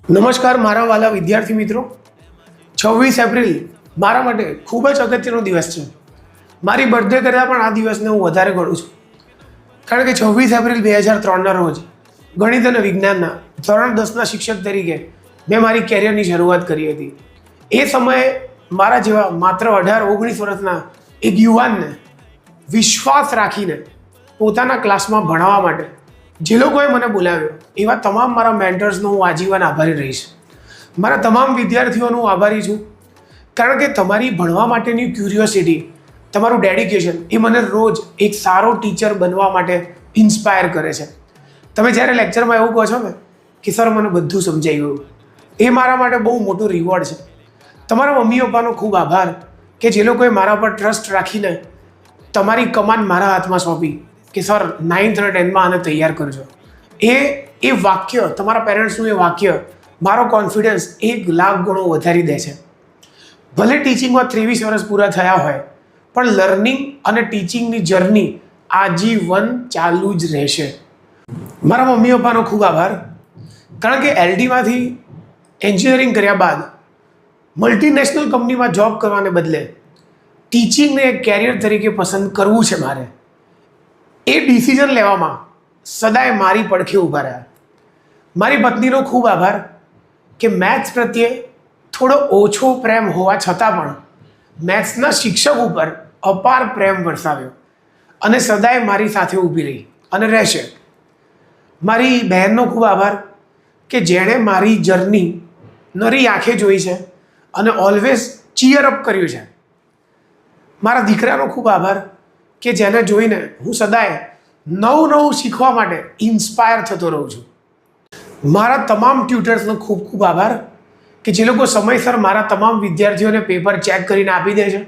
નમસ્કાર મારા વાલા વિદ્યાર્થી મિત્રો, 26 એપ્રિલ મારા માટે ખૂબ જ અગત્યનો દિવસ છે. મારી બર્થડે કરતાં પણ આ દિવસને હું વધારે ગણું છું, કારણ કે 26 એપ્રિલ 2003ના રોજ ગણિત અને વિજ્ઞાનના ધોરણ 10ના શિક્ષક તરીકે મેં મારી કેરિયરની શરૂઆત કરી હતી. એ સમયે મારા જેવા માત્ર 18-19 વર્ષના એક યુવાનને વિશ્વાસ રાખીને પોતાના ક્લાસમાં ભણાવવા માટે જે લોકોએ મને બોલાવ્યો એવા તમામ મારા મેન્ટર્સનો હું આજીવન આભારી રહીશ. મારા તમામ વિદ્યાર્થીઓનો હું આભારી છું, કારણ કે તમારી ભણવા માટેની ક્યુરિયોસિટી, તમારું ડેડિકેશન એ મને રોજ એક સારો ટીચર બનવા માટે ઇન્સ્પાયર કરે છે. તમે જ્યારે લેક્ચરમાં એવું કહો છો ને કે સર મને બધું સમજાઈ ગયું, એ મારા માટે બહુ મોટું રિવોર્ડ છે. તમારા મમ્મી પપ્પાનો ખૂબ આભાર કે જે લોકોએ મારા પર ટ્રસ્ટ રાખીને તમારી કમાન મારા હાથમાં સોંપી કે સર 9th અને 10thમાં આને તૈયાર કરજો. એ વાક્ય, તમારા પેરેન્ટ્સનું એ વાક્ય મારો કોન્ફિડન્સ 1 લાખ ગણો વધારી દે છે. ભલે ટીચિંગમાં 23 વર્ષ પૂરા થયા હોય, પણ લર્નિંગ અને ટીચિંગની જર્ની આજીવન ચાલુ જ રહેશે. મારા મમ્મી પપ્પાનો ખૂબ આભાર, કારણ કે LDમાંથી એન્જિનિયરિંગ કર્યા બાદ મલ્ટીનેશનલ કંપનીમાં જોબ કરવાને બદલે ટીચિંગને એક કેરિયર તરીકે પસંદ કરવું છે મારે, એ ડિસિઝન લેવામાં સદાય મારી પડખે ઊભા રહ્યા. મારી પત્નીનો ખૂબ આભાર કે મેથ્સ પ્રત્યે થોડો ઓછો પ્રેમ હોવા છતાં પણ મેથ્સના શિક્ષક ઉપર અપાર પ્રેમ વરસાવ્યો અને સદાય મારી સાથે ઊભી રહી અને રહેશે. મારી બહેનનો ખૂબ આભાર કે જેણે મારી જર્ની નરી આંખે જોઈ છે અને ઓલવેઝ ચીયર અપ કર્યું છે. મારા દીકરાનો ખૂબ આભાર કે જેને જોઈને હું સદાય નવું શીખવા માટે ઇન્સ્પાયર થતો રહું છું. મારા તમામ ટ્યુટર્સનો ખૂબ ખૂબ આભાર કે જે લોકો સમયસર મારા તમામ વિદ્યાર્થીઓને પેપર ચેક કરીને આપી દે છે,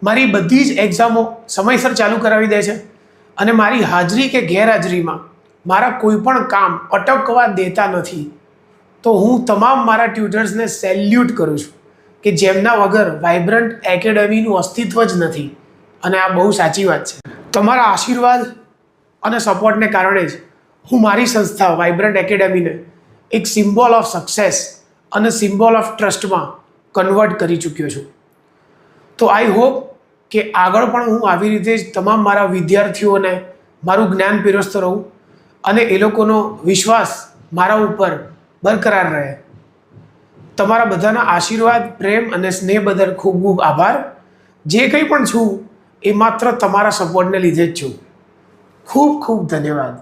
મારી બધી જ એક્ઝામો સમયસર ચાલુ કરાવી દે છે અને મારી હાજરી કે ગેરહાજરીમાં મારા કોઈ પણ કામ અટકવા દેતા નથી. તો હું તમામ મારા ટ્યુટર્સને સેલ્યુટ કરું છું કે જેમના વગર વાઇબ્રન્ટ એકેડમીનું અસ્તિત્વ જ નથી. અને આ બહુ સાચી વાત છે. તમારા આશીર્વાદ અને સપોર્ટને કારણે જ હું મારી સંસ્થા વાઇબ્રન્ટ એકેડમીને એક સિમ્બોલ ઓફ સક્સેસ અને સિમ્બોલ ઓફ ટ્રસ્ટમાં કન્વર્ટ કરી ચૂક્યો છું. તો આઈ હોપ કે આગળ પણ હું આવી રીતે જ તમામ મારા વિદ્યાર્થીઓને મારું જ્ઞાન પીરસતો રહું અને એ લોકોનો વિશ્વાસ મારા ઉપર બરકરાર રહે. તમારા બધાના આશીર્વાદ, પ્રેમ અને સ્નેહ બદલ ખૂબ ખૂબ આભાર. જે કંઈ પણ છું એ માત્ર તમારા સપોર્ટને લીધે જ છું. ખૂબ ખૂબ ધન્યવાદ.